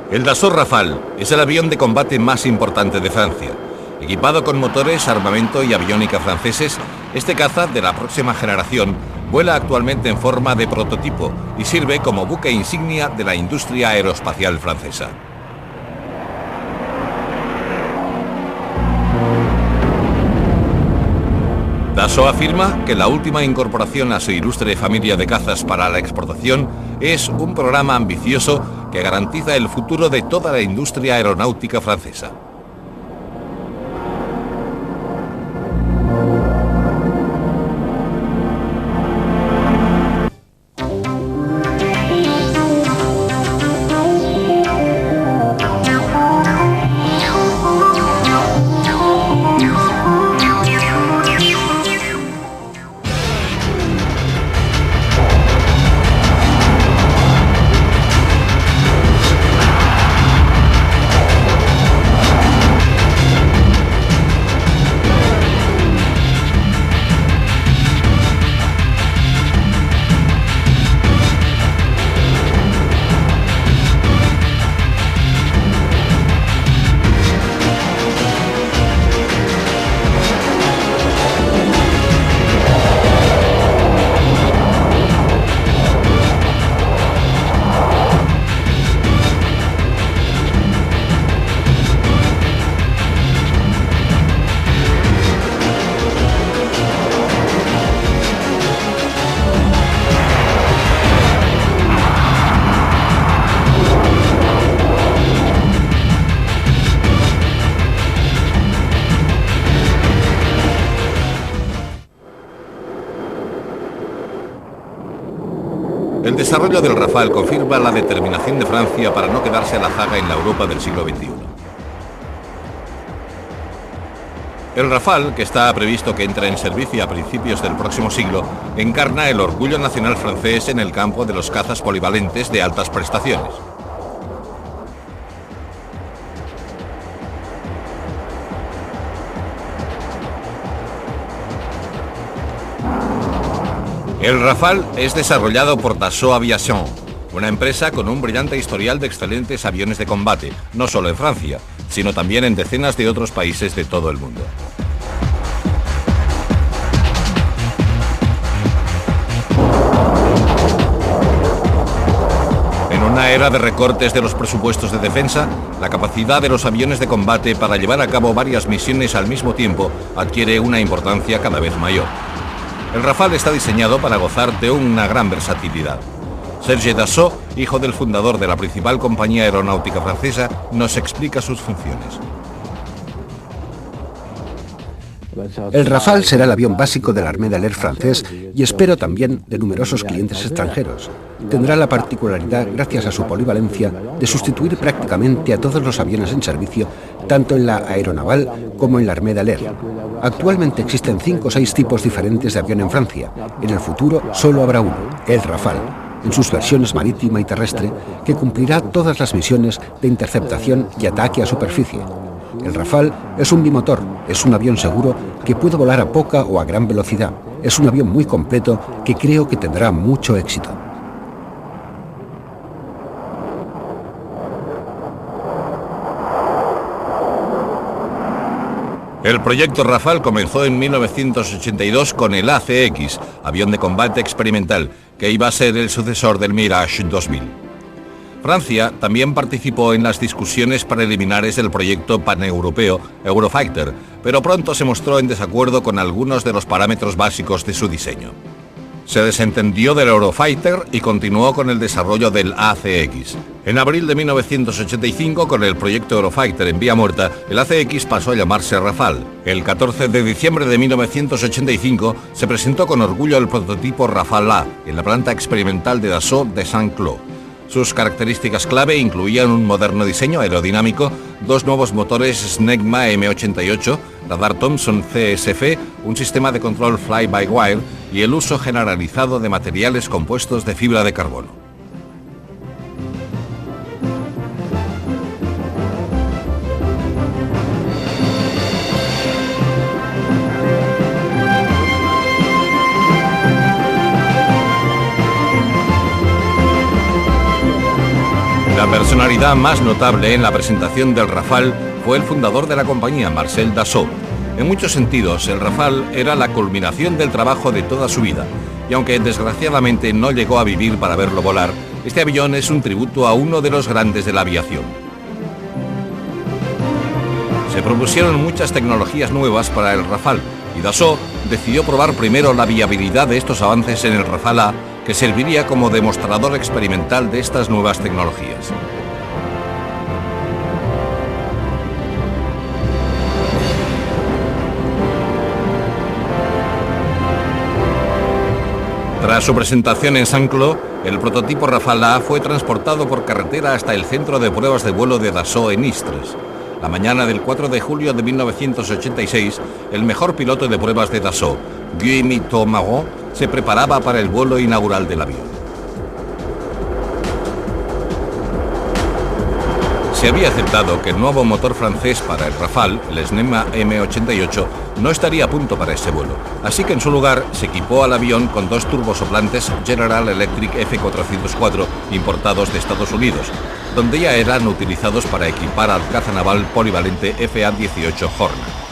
El Dassault Rafale es el avión de combate más importante de Francia. Equipado con motores, armamento y aviónica franceses, este caza de la próxima generación vuela actualmente en forma de prototipo y sirve como buque insignia de la industria aeroespacial francesa. Dassault afirma que la última incorporación a su ilustre familia de cazas para la exportación es un programa ambicioso que garantiza el futuro de toda la industria aeronáutica francesa. El desarrollo del Rafale confirma la determinación de Francia para no quedarse a la zaga en la Europa del siglo XXI. El Rafale, que está previsto que entre en servicio a principios del próximo siglo, encarna el orgullo nacional francés en el campo de los cazas polivalentes de altas prestaciones. El Rafale es desarrollado por Dassault Aviation, una empresa con un brillante historial de excelentes aviones de combate, no solo en Francia, sino también en decenas de otros países de todo el mundo. En una era de recortes de los presupuestos de defensa, la capacidad de los aviones de combate para llevar a cabo varias misiones al mismo tiempo adquiere una importancia cada vez mayor. El Rafale está diseñado para gozar de una gran versatilidad. Serge Dassault, hijo del fundador de la principal compañía aeronáutica francesa, nos explica sus funciones. El Rafale será el avión básico de la Armée de l'Air francés y espero también de numerosos clientes extranjeros. Tendrá la particularidad, gracias a su polivalencia, de sustituir prácticamente a todos los aviones en servicio, tanto en la aeronaval como en la Armée de l'Air. Actualmente existen 5 o 6 tipos diferentes de avión en Francia. En el futuro solo habrá uno, el Rafale, en sus versiones marítima y terrestre, que cumplirá todas las misiones de interceptación y ataque a superficie. El Rafale es un bimotor, es un avión seguro que puede volar a poca o a gran velocidad. Es un avión muy completo que creo que tendrá mucho éxito. El proyecto Rafale comenzó en 1982 con el ACX, avión de combate experimental, que iba a ser el sucesor del Mirage 2000. Francia también participó en las discusiones preliminares del proyecto paneuropeo Eurofighter, pero pronto se mostró en desacuerdo con algunos de los parámetros básicos de su diseño. Se desentendió del Eurofighter y continuó con el desarrollo del ACX. En abril de 1985, con el proyecto Eurofighter en vía muerta, el ACX pasó a llamarse Rafale. El 14 de diciembre de 1985 se presentó con orgullo el prototipo Rafale A en la planta experimental de Dassault de Saint-Cloud. Sus características clave incluían un moderno diseño aerodinámico, 2 nuevos motores Snecma M88, radar Thomson CSF, un sistema de control fly-by-wire y el uso generalizado de materiales compuestos de fibra de carbono. La La personalidad más notable en la presentación del Rafale fue el fundador de la compañía, Marcel Dassault. En muchos sentidos, el Rafale era la culminación del trabajo de toda su vida, y aunque desgraciadamente no llegó a vivir para verlo volar, este avión es un tributo a uno de los grandes de la aviación. Se propusieron muchas tecnologías nuevas para el Rafale, y Dassault decidió probar primero la viabilidad de estos avances en el Rafale A, que serviría como demostrador experimental de estas nuevas tecnologías. Tras su presentación en Saint-Cloud, el prototipo Rafale A fue transportado por carretera hasta el centro de pruebas de vuelo de Dassault en Istres. La mañana del 4 de julio de 1986, el mejor piloto de pruebas de Dassault, Guy Thomaron, se preparaba para el vuelo inaugural del avión. Se había aceptado que el nuevo motor francés para el Rafale, el Snema M88, no estaría a punto para ese vuelo, así que en su lugar se equipó al avión con dos turbosoplantes General Electric F404 importados de Estados Unidos, donde ya eran utilizados para equipar al caza naval polivalente FA-18 Hornet.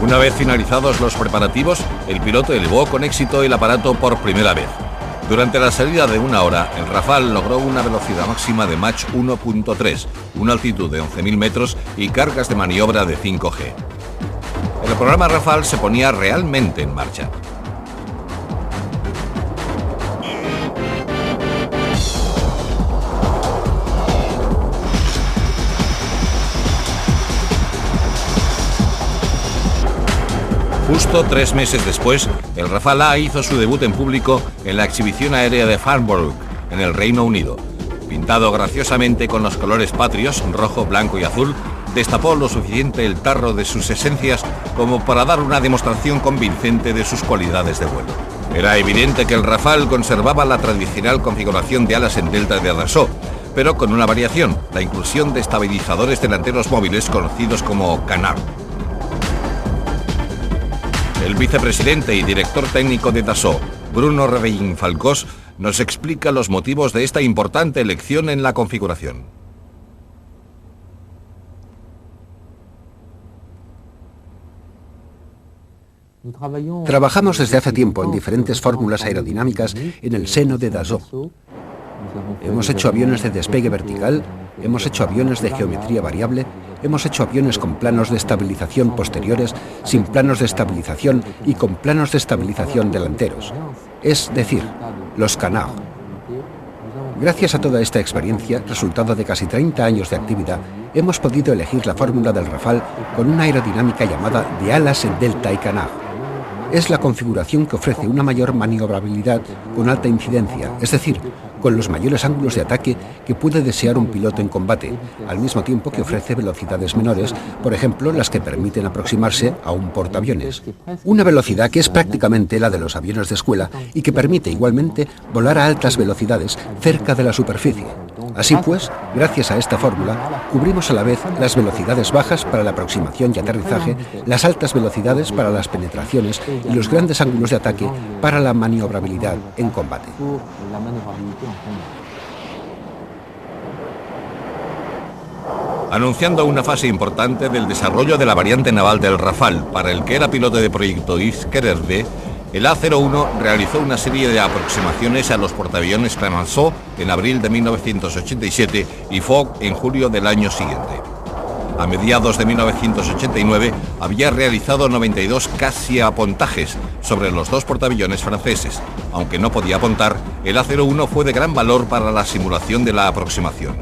Una vez finalizados los preparativos, el piloto elevó con éxito el aparato por primera vez. Durante la salida de 1 hora, el Rafale logró una velocidad máxima de Mach 1.3, una altitud de 11.000 metros y cargas de maniobra de 5G. El programa Rafale se ponía realmente en marcha. Justo 3 meses después, el Rafale A hizo su debut en público en la exhibición aérea de Farnborough, en el Reino Unido. Pintado graciosamente con los colores patrios, rojo, blanco y azul, destapó lo suficiente el tarro de sus esencias como para dar una demostración convincente de sus cualidades de vuelo. Era evidente que el Rafale conservaba la tradicional configuración de alas en delta de Dassault, pero con una variación, la inclusión de estabilizadores delanteros móviles conocidos como canard. El vicepresidente y director técnico de Dassault, Bruno Rebellin-Falcós, nos explica los motivos de esta importante elección en la configuración. Trabajamos desde hace tiempo en diferentes fórmulas aerodinámicas en el seno de Dassault. Hemos hecho aviones de despegue vertical, hemos hecho aviones de geometría variable, hemos hecho aviones con planos de estabilización posteriores, sin planos de estabilización y con planos de estabilización delanteros. Es decir, los canard. Gracias a toda esta experiencia, resultado de casi 30 años de actividad, hemos podido elegir la fórmula del Rafale con una aerodinámica llamada de alas en delta y canard. Es la configuración que ofrece una mayor maniobrabilidad con alta incidencia, es decir, con los mayores ángulos de ataque que puede desear un piloto en combate, al mismo tiempo que ofrece velocidades menores, por ejemplo, las que permiten aproximarse a un portaaviones. Una velocidad que es prácticamente la de los aviones de escuela y que permite igualmente volar a altas velocidades cerca de la superficie. Así pues, gracias a esta fórmula, cubrimos a la vez las velocidades bajas para la aproximación y aterrizaje, las altas velocidades para las penetraciones y los grandes ángulos de ataque para la maniobrabilidad en combate. Anunciando una fase importante del desarrollo de la variante naval del Rafale, para el que era piloto de proyecto Yves Kerervé, el A-01 realizó una serie de aproximaciones a los portaaviones Clemenceau en abril de 1987 y Foch en julio del año siguiente. A mediados de 1989 había realizado 92 casi apontajes sobre los dos portaaviones franceses. Aunque no podía apontar, el A-01 fue de gran valor para la simulación de la aproximación.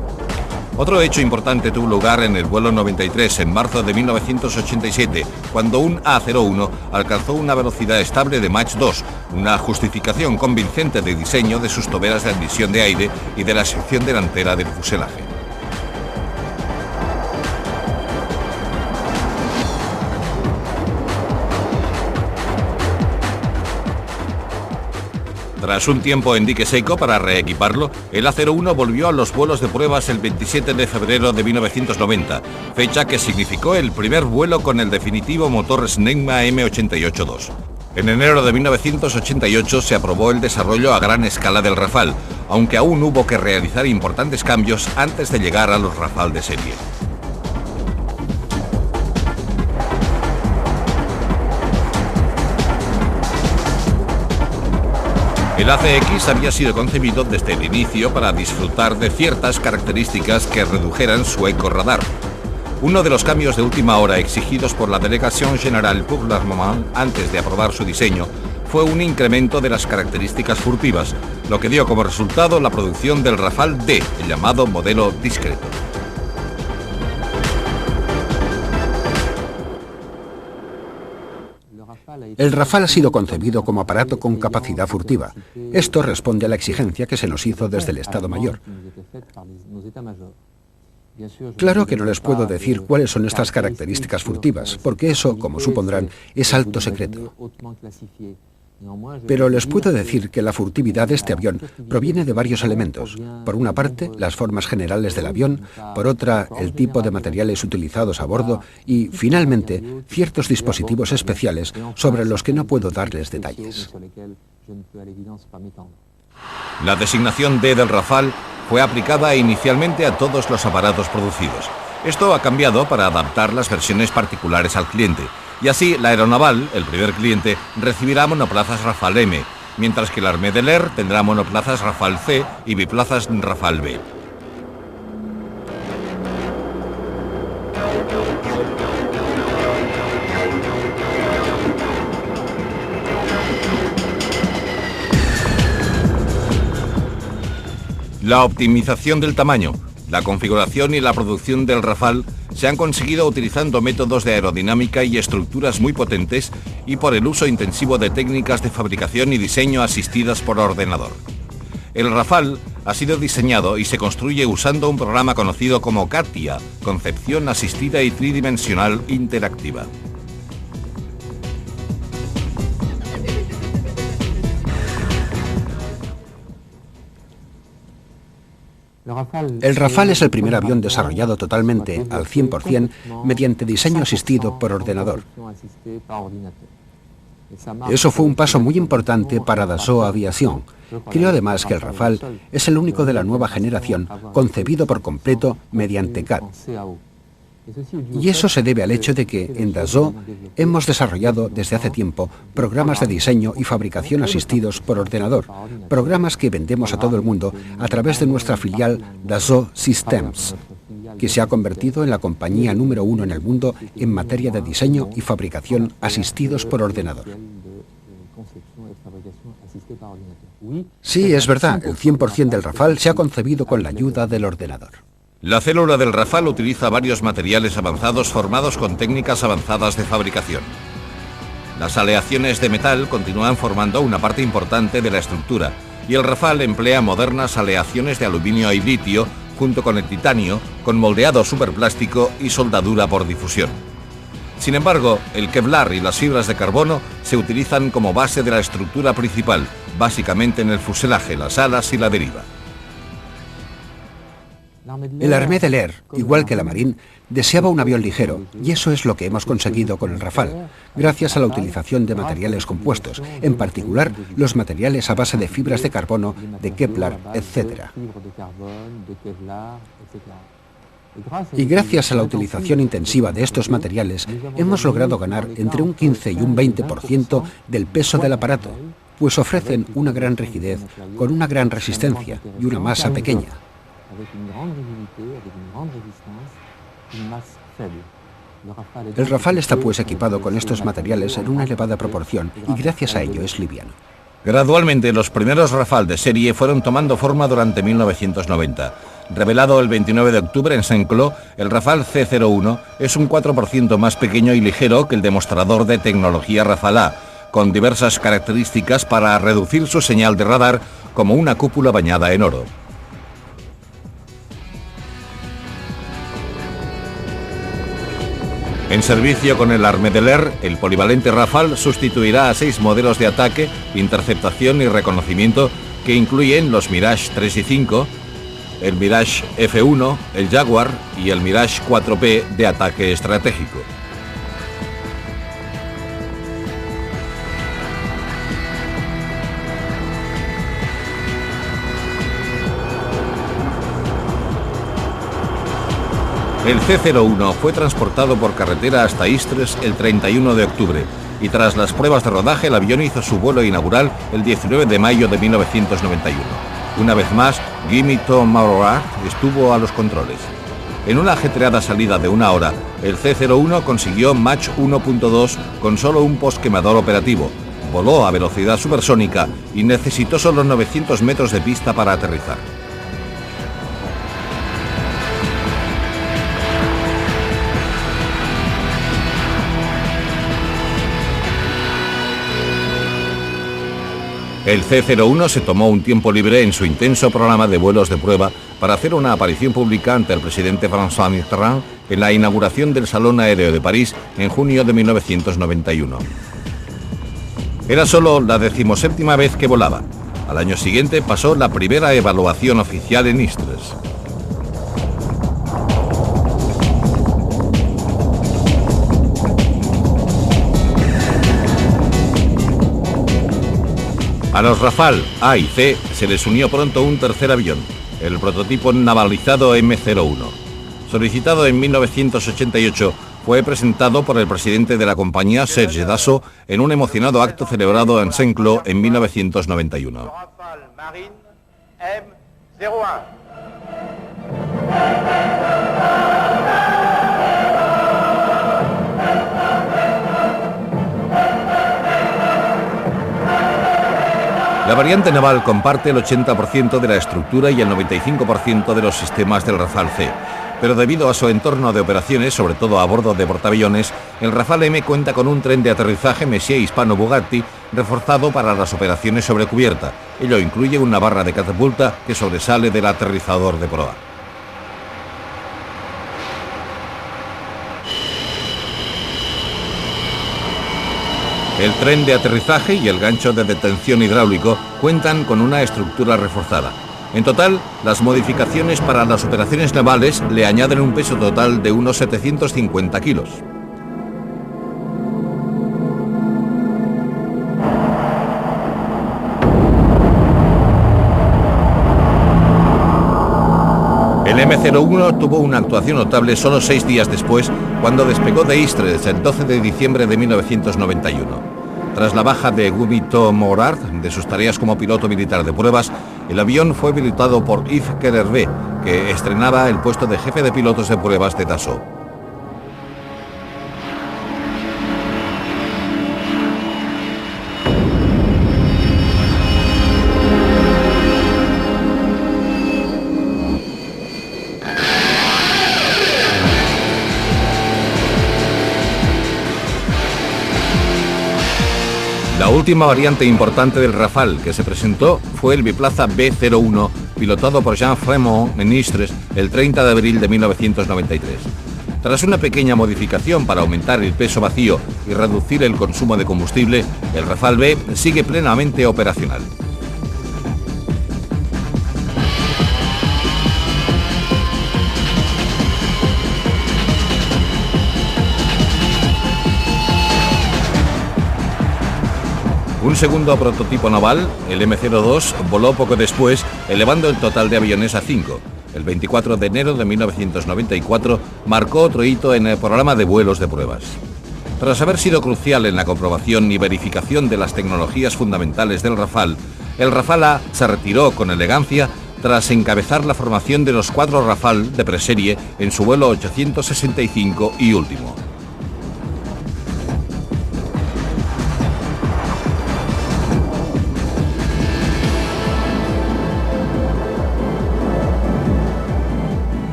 Otro hecho importante tuvo lugar en el vuelo 93 en marzo de 1987, cuando un A-01 alcanzó una velocidad estable de Mach 2, una justificación convincente de diseño de sus toberas de admisión de aire y de la sección delantera del fuselaje. Tras un tiempo en dique seco para reequiparlo, el A-01 volvió a los vuelos de pruebas el 27 de febrero de 1990, fecha que significó el primer vuelo con el definitivo motor Snecma M88-2. En enero de 1988 se aprobó el desarrollo a gran escala del Rafale, aunque aún hubo que realizar importantes cambios antes de llegar a los Rafale de serie. El ACX había sido concebido desde el inicio para disfrutar de ciertas características que redujeran su eco radar. Uno de los cambios de última hora exigidos por la Delegación Générale pour l'Armement antes de aprobar su diseño fue un incremento de las características furtivas, lo que dio como resultado la producción del Rafale D, el llamado modelo discreto. El Rafale ha sido concebido como aparato con capacidad furtiva. Esto responde a la exigencia que se nos hizo desde el Estado Mayor. Claro que no les puedo decir cuáles son estas características furtivas, porque eso, como supondrán, es alto secreto. Pero les puedo decir que la furtividad de este avión proviene de varios elementos. Por una parte, las formas generales del avión, por otra, el tipo de materiales utilizados a bordo y, finalmente, ciertos dispositivos especiales sobre los que no puedo darles detalles. La designación D del Rafale fue aplicada inicialmente a todos los aparatos producidos. Esto ha cambiado para adaptar las versiones particulares al cliente. Y así, la Aeronaval, el primer cliente, recibirá monoplazas Rafale M, mientras que la Armée de l'Air tendrá monoplazas Rafale C y biplazas Rafale B. La optimización del tamaño, la configuración y la producción del Rafale se han conseguido utilizando métodos de aerodinámica y estructuras muy potentes y por el uso intensivo de técnicas de fabricación y diseño asistidas por ordenador. El Rafale ha sido diseñado y se construye usando un programa conocido como CATIA, Concepción Asistida y Tridimensional Interactiva. El Rafale es el primer avión desarrollado totalmente, al 100%, mediante diseño asistido por ordenador. Eso fue un paso muy importante para Dassault Aviation. Creo además que el Rafale es el único de la nueva generación concebido por completo mediante CAD. Y eso se debe al hecho de que en Dassault hemos desarrollado desde hace tiempo programas de diseño y fabricación asistidos por ordenador, programas que vendemos a todo el mundo a través de nuestra filial Dassault Systems, que se ha convertido en la compañía número 1 en el mundo en materia de diseño y fabricación asistidos por ordenador. Sí, es verdad, el 100% del Rafale se ha concebido con la ayuda del ordenador. La célula del Rafale utiliza varios materiales avanzados formados con técnicas avanzadas de fabricación. Las aleaciones de metal continúan formando una parte importante de la estructura y el Rafale emplea modernas aleaciones de aluminio y litio junto con el titanio, con moldeado superplástico y soldadura por difusión. Sin embargo, el Kevlar y las fibras de carbono se utilizan como base de la estructura principal, básicamente en el fuselaje, las alas y la deriva. El Armée de l'Air, igual que la Marine, deseaba un avión ligero, y eso es lo que hemos conseguido con el Rafale, gracias a la utilización de materiales compuestos, en particular los materiales a base de fibras de carbono, de Kevlar, etc. Y gracias a la utilización intensiva de estos materiales, hemos logrado ganar entre un 15 y un 20% del peso del aparato, pues ofrecen una gran rigidez, con una gran resistencia y una masa pequeña. El Rafale está pues equipado con estos materiales en una elevada proporción y gracias a ello es liviano. Gradualmente los primeros Rafale de serie fueron tomando forma durante 1990. Revelado el 29 de octubre en Saint-Cloud, el Rafale C-01 es un 4% más pequeño y ligero que el demostrador de tecnología Rafale A, con diversas características para reducir su señal de radar como una cúpula bañada en oro. En servicio con el Armée de l'Air, el polivalente Rafale sustituirá a 6 modelos de ataque, interceptación y reconocimiento que incluyen los Mirage 3 y 5, el Mirage F1, el Jaguar y el Mirage 4P de ataque estratégico. El C-01 fue transportado por carretera hasta Istres el 31 de octubre y tras las pruebas de rodaje el avión hizo su vuelo inaugural el 19 de mayo de 1991. Una vez más, Guy Moreau estuvo a los controles. En una ajetreada salida de 1 hora, el C-01 consiguió Mach 1.2 con solo un posquemador operativo, voló a velocidad supersónica y necesitó solo 900 metros de pista para aterrizar. El C-01 se tomó un tiempo libre en su intenso programa de vuelos de prueba para hacer una aparición pública ante el presidente François Mitterrand en la inauguración del Salón Aéreo de París en junio de 1991. Era solo la 17ª vez que volaba. Al año siguiente pasó la primera evaluación oficial en Istres. A los Rafale A y C se les unió pronto un tercer avión, el prototipo navalizado M-01. Solicitado en 1988, fue presentado por el presidente de la compañía, Serge Dassault, en un emocionado acto celebrado en Saint-Cloud en 1991. La variante naval comparte el 80% de la estructura y el 95% de los sistemas del Rafale C, pero debido a su entorno de operaciones, sobre todo a bordo de portaaviones, el Rafale M cuenta con un tren de aterrizaje Messier Hispano-Bugatti reforzado para las operaciones sobre cubierta. Ello incluye una barra de catapulta que sobresale del aterrizador de proa. El tren de aterrizaje y el gancho de detención hidráulico cuentan con una estructura reforzada. En total, las modificaciones para las operaciones navales le añaden un peso total de unos 750 kilos. El M-01 tuvo una actuación notable solo 6 días después, cuando despegó de Istres el 12 de diciembre de 1991. Tras la baja de Guy Moreau de sus tareas como piloto militar de pruebas, el avión fue pilotado por Yves Kerervé, que estrenaba el puesto de jefe de pilotos de pruebas de Dassault. La última variante importante del Rafale que se presentó fue el biplaza B-01, pilotado por Jean Frémont en Istres el 30 de abril de 1993. Tras una pequeña modificación para aumentar el peso vacío y reducir el consumo de combustible, el Rafale B sigue plenamente operacional. Un segundo prototipo naval, el M-02, voló poco después, elevando el total de aviones a 5. El 24 de enero de 1994 marcó otro hito en el programa de vuelos de pruebas. Tras haber sido crucial en la comprobación y verificación de las tecnologías fundamentales del Rafale, el Rafale A se retiró con elegancia tras encabezar la formación de los 4 Rafale de preserie en su vuelo 865 y último.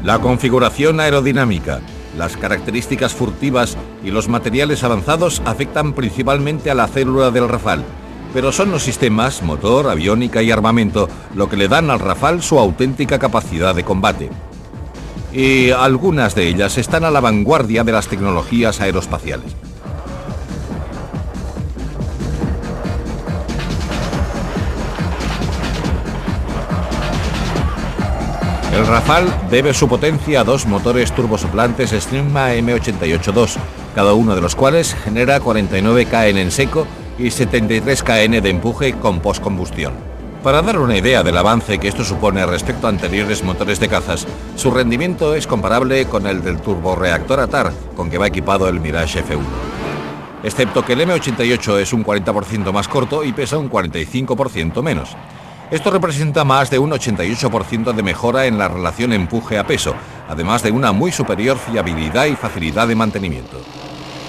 La configuración aerodinámica, las características furtivas y los materiales avanzados afectan principalmente a la célula del Rafale, pero son los sistemas, motor, aviónica y armamento lo que le dan al Rafale su auténtica capacidad de combate. y algunas de ellas están a la vanguardia de las tecnologías aeroespaciales. El Rafale debe su potencia a dos motores turbosoplantes Strema M88-2, cada uno de los cuales genera 49 kN en seco y 73 kN de empuje con postcombustión. Para dar una idea del avance que esto supone respecto a anteriores motores de cazas, su rendimiento es comparable con el del turborreactor ATAR con que va equipado el Mirage F1. Excepto que el M88 es un 40% más corto y pesa un 45% menos. Esto representa más de un 88% de mejora en la relación empuje a peso, además de una muy superior fiabilidad y facilidad de mantenimiento.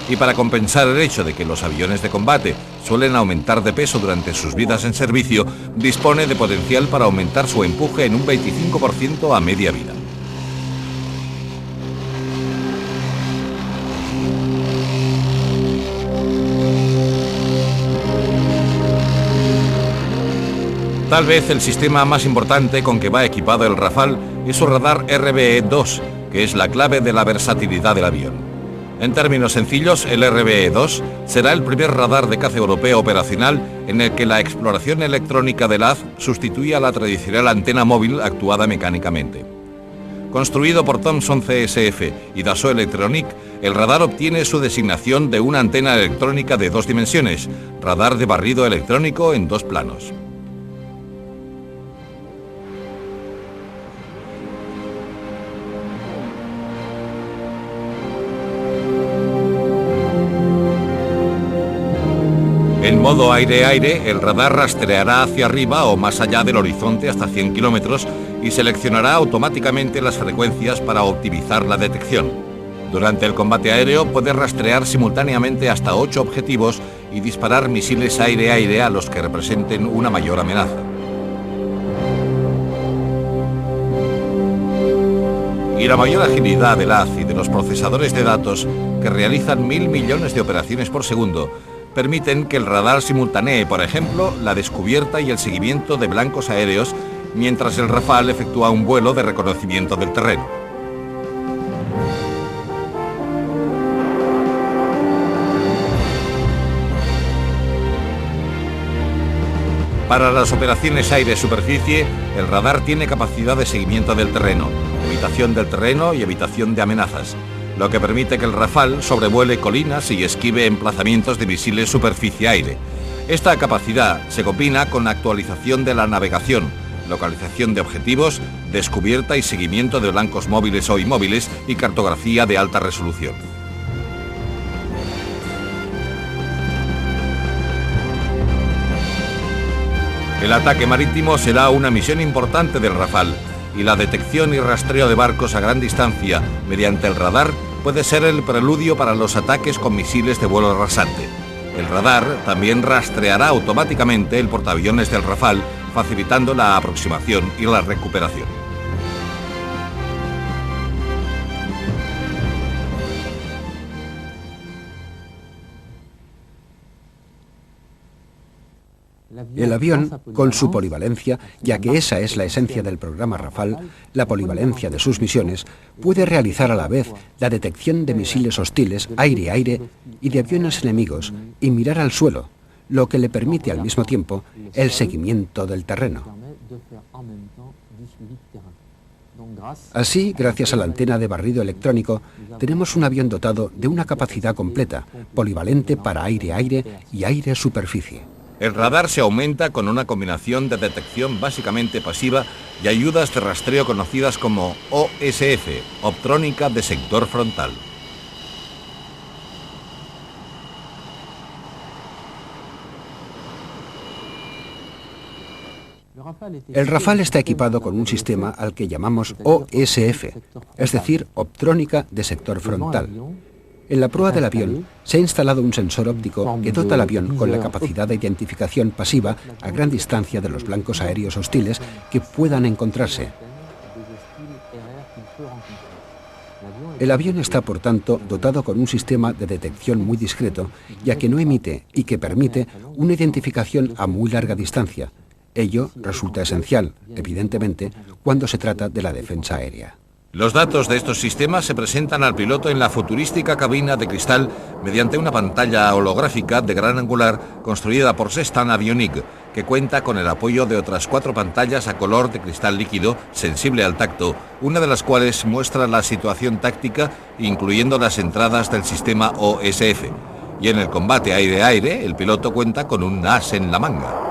Y para compensar el hecho de que los aviones de combate suelen aumentar de peso durante sus vidas en servicio, dispone de potencial para aumentar su empuje en un 25% a media vida. Tal vez el sistema más importante con que va equipado el Rafale es su radar RBE-2, que es la clave de la versatilidad del avión. En términos sencillos, el RBE-2 será el primer radar de caza europeo operacional en el que la exploración electrónica del haz sustituye a la tradicional antena móvil actuada mecánicamente. Construido por Thomson CSF y Dassault Electronic, el radar obtiene su designación de una antena electrónica de 2 dimensiones, radar de barrido electrónico en 2 planos. En modo aire-aire, el radar rastreará hacia arriba o más allá del horizonte hasta 100 kilómetros y seleccionará automáticamente las frecuencias para optimizar la detección. Durante el combate aéreo puede rastrear simultáneamente hasta 8 objetivos y disparar misiles aire-aire a los que representen una mayor amenaza. Y la mayor agilidad del haz y de los procesadores de datos, que realizan 1000 millones de operaciones por segundo, permiten que el radar simultanee, por ejemplo, la descubierta y el seguimiento de blancos aéreos, mientras el Rafale efectúa un vuelo de reconocimiento del terreno. Para las operaciones aire-superficie, el radar tiene capacidad de seguimiento del terreno, evitación del terreno y evitación de amenazas, lo que permite que el Rafale sobrevuele colinas y esquive emplazamientos de misiles superficie-aire. Esta capacidad se combina con la actualización de la navegación, localización de objetivos, descubierta y seguimiento de blancos móviles o inmóviles y cartografía de alta resolución. El ataque marítimo será una misión importante del Rafale, y la detección y rastreo de barcos a gran distancia mediante el radar puede ser el preludio para los ataques con misiles de vuelo rasante. El radar también rastreará automáticamente el portaaviones del Rafale, facilitando la aproximación y la recuperación. El avión, con su polivalencia, ya que esa es la esencia del programa Rafale, la polivalencia de sus misiones, puede realizar a la vez la detección de misiles hostiles aire-aire y de aviones enemigos y mirar al suelo, lo que le permite al mismo tiempo el seguimiento del terreno. Así, gracias a la antena de barrido electrónico, tenemos un avión dotado de una capacidad completa, polivalente para aire-aire y aire-superficie. El radar se aumenta con una combinación de detección básicamente pasiva y ayudas de rastreo conocidas como OSF, Optrónica de Sector Frontal. El Rafale está equipado con un sistema al que llamamos OSF, es decir, Optrónica de Sector Frontal. En la proa del avión se ha instalado un sensor óptico que dota al avión con la capacidad de identificación pasiva a gran distancia de los blancos aéreos hostiles que puedan encontrarse. El avión está, por tanto, dotado con un sistema de detección muy discreto, ya que no emite y que permite una identificación a muy larga distancia. Ello resulta esencial, evidentemente, cuando se trata de la defensa aérea. Los datos de estos sistemas se presentan al piloto en la futurística cabina de cristal mediante una pantalla holográfica de gran angular construida por Gestan Avionics, que cuenta con el apoyo de otras 4 pantallas a color de cristal líquido sensible al tacto, una de las cuales muestra la situación táctica, incluyendo las entradas del sistema OSF. Y en el combate aire-aire, el piloto cuenta con un as en la manga.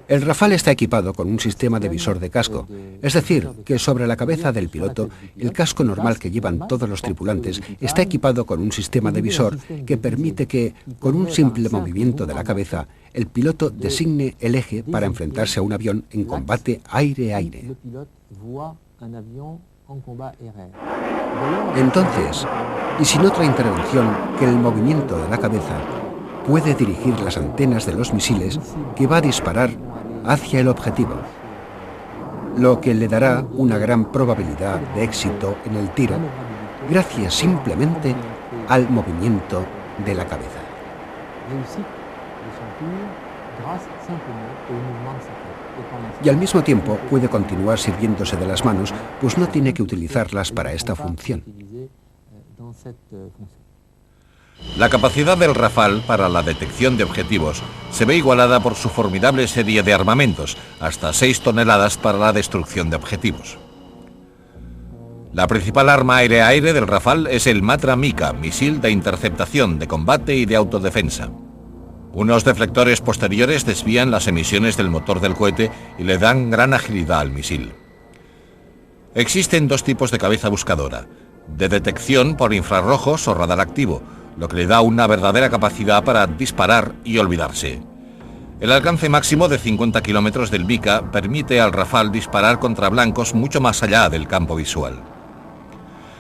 El Rafale está equipado con un sistema de visor de casco, es decir, que sobre la cabeza del piloto, el casco normal que llevan todos los tripulantes está equipado con un sistema de visor que permite que, con un simple movimiento de la cabeza, el piloto designe el eje para enfrentarse a un avión en combate aire-aire. Entonces, y sin otra intervención que el movimiento de la cabeza, puede dirigir las antenas de los misiles que va a disparar hacia el objetivo, lo que le dará una gran probabilidad de éxito en el tiro, gracias simplemente al movimiento de la cabeza. Y al mismo tiempo puede continuar sirviéndose de las manos, pues no tiene que utilizarlas para esta función. La capacidad del Rafale para la detección de objetivos se ve igualada por su formidable serie de armamentos, hasta 6 toneladas para la destrucción de objetivos. La principal arma aire-aire del Rafale es el Matra Mika, misil de interceptación, de combate y de autodefensa. Unos deflectores posteriores desvían las emisiones del motor del cohete y le dan gran agilidad al misil. Existen 2 tipos de cabeza buscadora: de detección por infrarrojos o radar activo, lo que le da una verdadera capacidad para disparar y olvidarse. El alcance máximo de 50 kilómetros del Mika permite al Rafale disparar contra blancos mucho más allá del campo visual.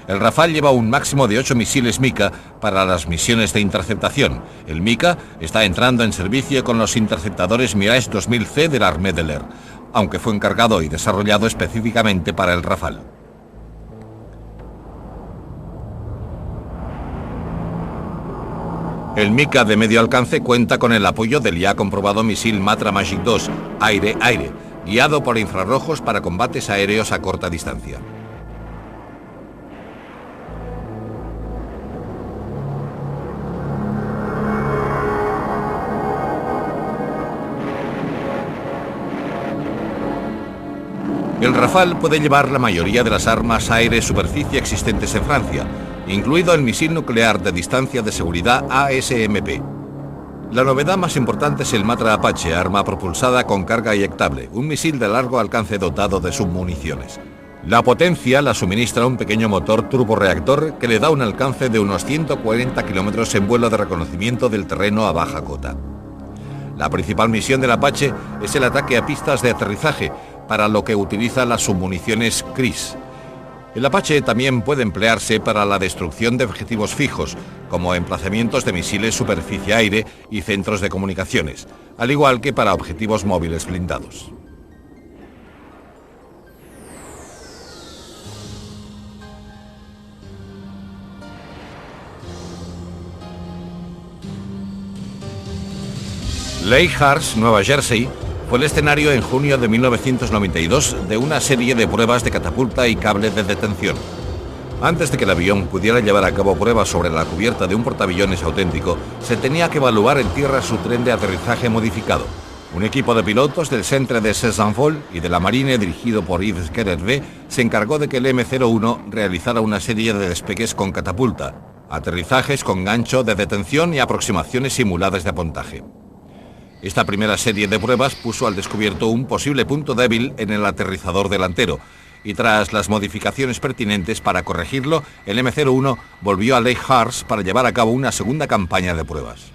El Rafale lleva un máximo de 8 misiles Mika para las misiones de interceptación. El Mika está entrando en servicio con los interceptadores Mirage 2000C de la Armée de l'Air, aunque fue encargado y desarrollado específicamente para el Rafale. El Mika de medio alcance cuenta con el apoyo del ya comprobado misil Matra Magic 2, aire-aire, guiado por infrarrojos para combates aéreos a corta distancia. El Rafale puede llevar la mayoría de las armas aire-superficie existentes en Francia, incluido el misil nuclear de distancia de seguridad ASMP. La novedad más importante es el Matra Apache, arma propulsada con carga eyectable, un misil de largo alcance dotado de submuniciones. La potencia la suministra un pequeño motor turborreactor que le da un alcance de unos 140 kilómetros en vuelo de reconocimiento del terreno a baja cota. La principal misión del Apache es el ataque a pistas de aterrizaje, para lo que utiliza las submuniciones CRIS. El Apache también puede emplearse para la destrucción de objetivos fijos, como emplazamientos de misiles superficie-aire y centros de comunicaciones, al igual que para objetivos móviles blindados. Lake Hars, Nueva Jersey, fue el escenario en junio de 1992 de una serie de pruebas de catapulta y cable de detención. Antes de que el avión pudiera llevar a cabo pruebas sobre la cubierta de un portaaviones auténtico, se tenía que evaluar en tierra su tren de aterrizaje modificado. Un equipo de pilotos del Centre de Cézanne y de la Marine, dirigido por Yves Kerervé, se encargó de que el M-01 realizara una serie de despegues con catapulta, aterrizajes con gancho de detención y aproximaciones simuladas de apontaje. Esta primera serie de pruebas puso al descubierto un posible punto débil en el aterrizador delantero, y tras las modificaciones pertinentes para corregirlo, el M-01 volvió a Lake Hars para llevar a cabo una segunda campaña de pruebas.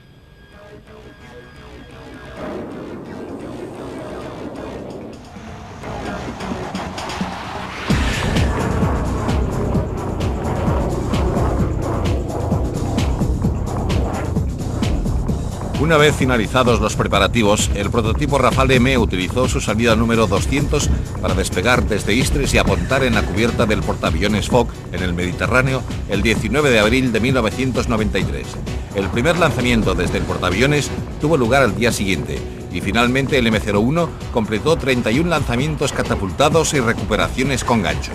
Una vez finalizados los preparativos, el prototipo Rafale M utilizó su salida número 200 para despegar desde Istres y apuntar en la cubierta del portaaviones Foch en el Mediterráneo el 19 de abril de 1993. El primer lanzamiento desde el portaaviones tuvo lugar al día siguiente y finalmente el M-01 completó 31 lanzamientos catapultados y recuperaciones con gancho.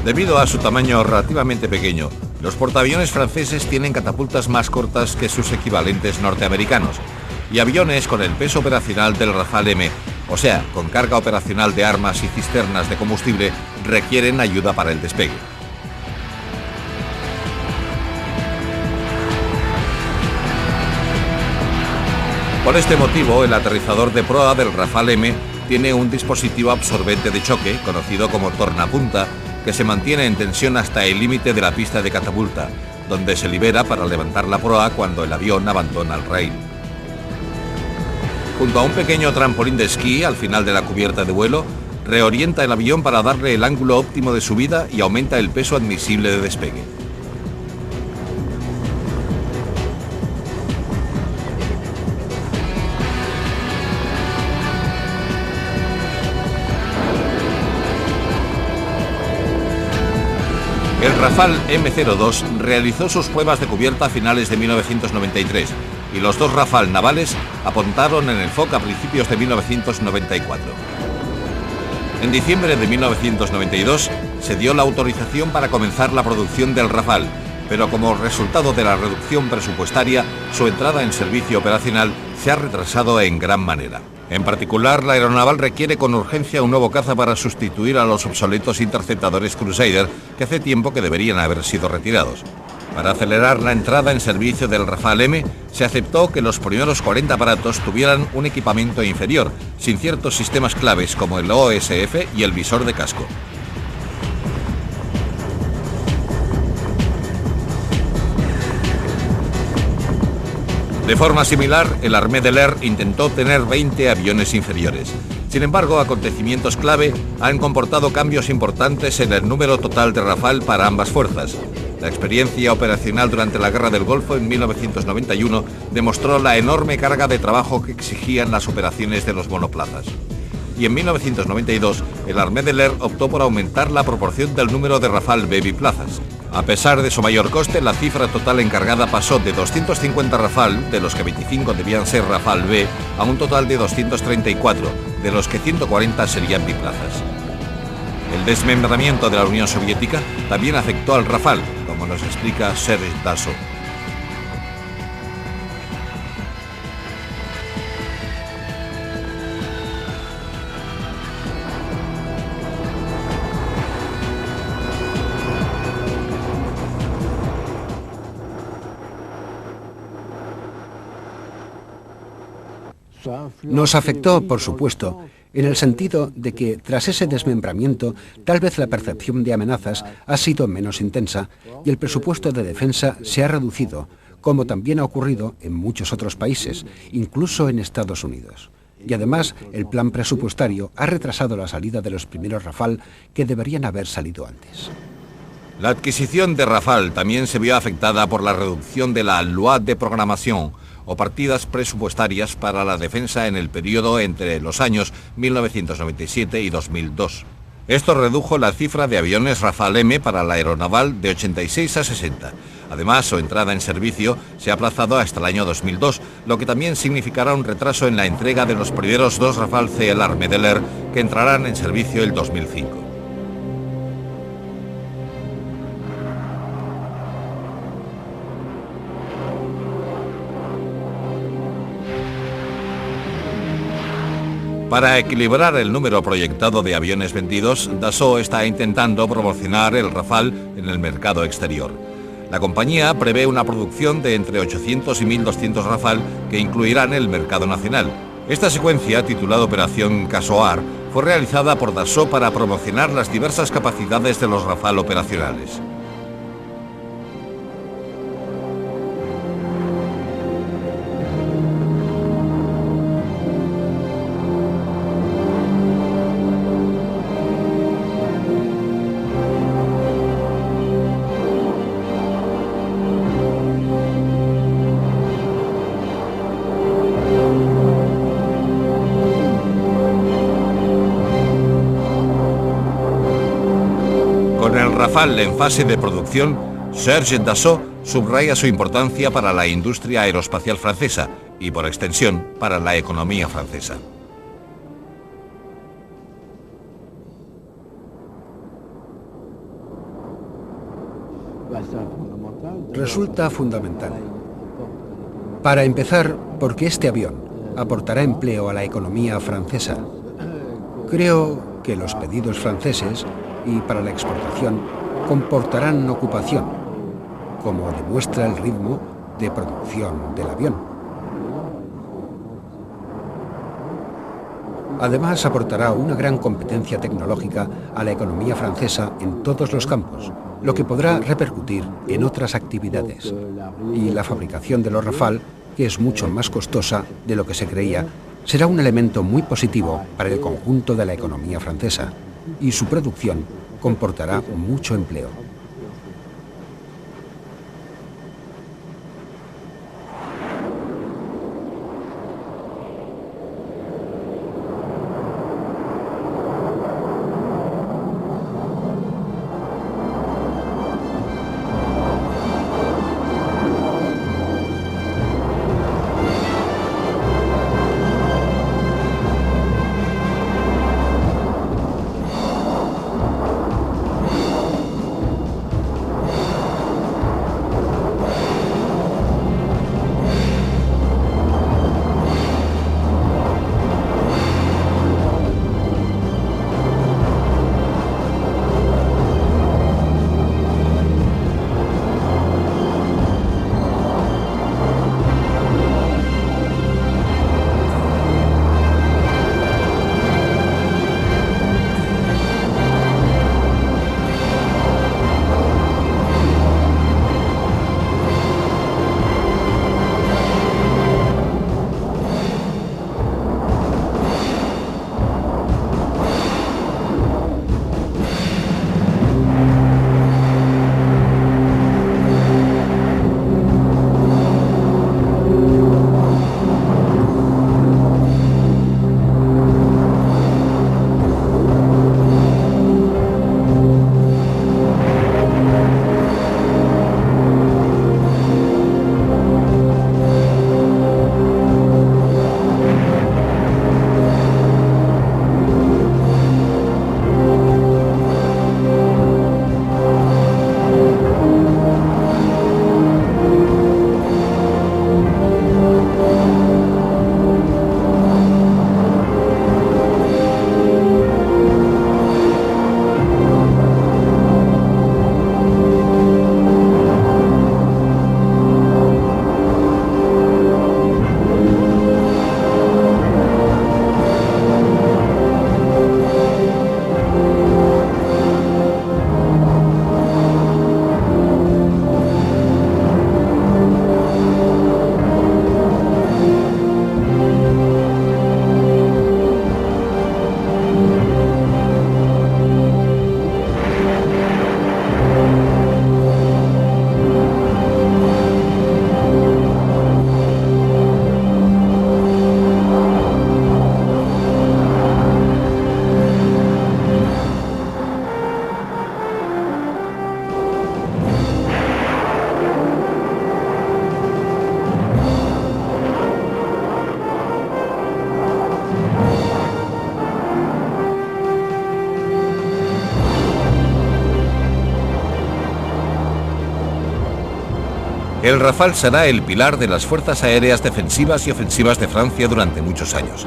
Debido a su tamaño relativamente pequeño, los portaaviones franceses tienen catapultas más cortas que sus equivalentes norteamericanos y aviones con el peso operacional del Rafale M, o sea, con carga operacional de armas y cisternas de combustible, requieren ayuda para el despegue. Por este motivo, el aterrizador de proa del Rafale M tiene un dispositivo absorbente de choque, conocido como tornapunta, que se mantiene en tensión hasta el límite de la pista de catapulta, donde se libera para levantar la proa cuando el avión abandona el rail. Junto a un pequeño trampolín de esquí al final de la cubierta de vuelo, reorienta el avión para darle el ángulo óptimo de subida y aumenta el peso admisible de despegue. El Rafale M-02 realizó sus pruebas de cubierta a finales de 1993 y los dos Rafale navales apuntaron en el FOC a principios de 1994. En diciembre de 1992 se dio la autorización para comenzar la producción del Rafale, pero como resultado de la reducción presupuestaria, su entrada en servicio operacional se ha retrasado en gran manera. En particular, la aeronaval requiere con urgencia un nuevo caza para sustituir a los obsoletos interceptadores Crusader que hace tiempo que deberían haber sido retirados. Para acelerar la entrada en servicio del Rafale M, se aceptó que los primeros 40 aparatos tuvieran un equipamiento inferior, sin ciertos sistemas claves como el OSF y el visor de casco. De forma similar, el Armée de l'Air intentó tener 20 aviones inferiores. Sin embargo, acontecimientos clave han comportado cambios importantes en el número total de Rafale para ambas fuerzas. La experiencia operacional durante la Guerra del Golfo en 1991 demostró la enorme carga de trabajo que exigían las operaciones de los monoplazas. Y en 1992, el Armée de l'Air optó por aumentar la proporción del número de Rafale B biplazas. A pesar de su mayor coste, la cifra total encargada pasó de 250 Rafale, de los que 25 debían ser Rafale B, a un total de 234, de los que 140 serían biplazas. El desmembramiento de la Unión Soviética también afectó al Rafale, como nos explica Serge Dassault. Nos afectó, por supuesto, en el sentido de que tras ese desmembramiento tal vez la percepción de amenazas ha sido menos intensa y el presupuesto de defensa se ha reducido, como también ha ocurrido en muchos otros países, incluso en Estados Unidos. Y además, el plan presupuestario ha retrasado la salida de los primeros Rafale que deberían haber salido antes. La adquisición de Rafale también se vio afectada por la reducción de la Loi de Programación, o partidas presupuestarias para la defensa en el periodo entre los años 1997 y 2002. Esto redujo la cifra de aviones Rafale M para la aeronaval de 86 a 60. Además, su entrada en servicio se ha aplazado hasta el año 2002, lo que también significará un retraso en la entrega de los primeros dos Rafale C al Armée de l'Air, que entrarán en servicio el 2005. Para equilibrar el número proyectado de aviones vendidos, Dassault está intentando promocionar el Rafale en el mercado exterior. La compañía prevé una producción de entre 800 y 1.200 Rafale que incluirán el mercado nacional. Esta secuencia, titulada Operación Casoar, fue realizada por Dassault para promocionar las diversas capacidades de los Rafale operacionales. Con el Rafale en fase de producción, Serge Dassault subraya su importancia para la industria aeroespacial francesa y, por extensión, para la economía francesa. Resulta fundamental. Para empezar, porque este avión aportará empleo a la economía francesa. Creo que los pedidos franceses y para la exportación comportarán ocupación, como demuestra el ritmo de producción del avión. Además, aportará una gran competencia tecnológica a la economía francesa en todos los campos, lo que podrá repercutir en otras actividades. Y la fabricación de los Rafale, que es mucho más costosa de lo que se creía, será un elemento muy positivo para el conjunto de la economía francesa, y su producción comportará mucho empleo. El Rafale será el pilar de las fuerzas aéreas defensivas y ofensivas de Francia durante muchos años.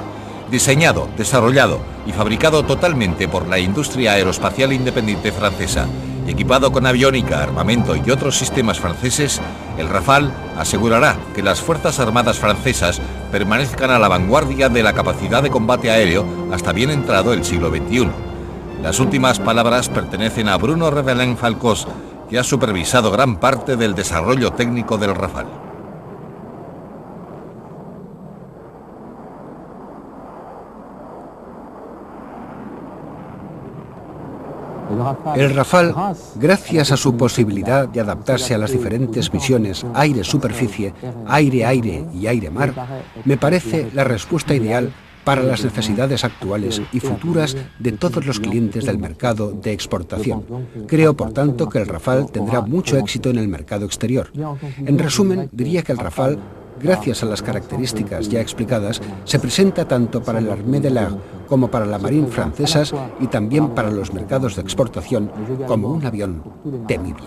Diseñado, desarrollado y fabricado totalmente por la industria aeroespacial independiente francesa, y equipado con aviónica, armamento y otros sistemas franceses, el Rafale asegurará que las Fuerzas Armadas francesas permanezcan a la vanguardia de la capacidad de combate aéreo hasta bien entrado el siglo XXI. Las últimas palabras pertenecen a Bruno Revelin-Falcós, que ha supervisado gran parte del desarrollo técnico del Rafale. El Rafale, gracias a su posibilidad de adaptarse a las diferentes misiones aire-superficie, aire-aire y aire-mar, me parece la respuesta ideal para las necesidades actuales y futuras de todos los clientes del mercado de exportación. Creo, por tanto, que el Rafale tendrá mucho éxito en el mercado exterior. En resumen, diría que el Rafale, gracias a las características ya explicadas, se presenta tanto para el Armée de l'Air como para la Marine francesas y también para los mercados de exportación como un avión temible.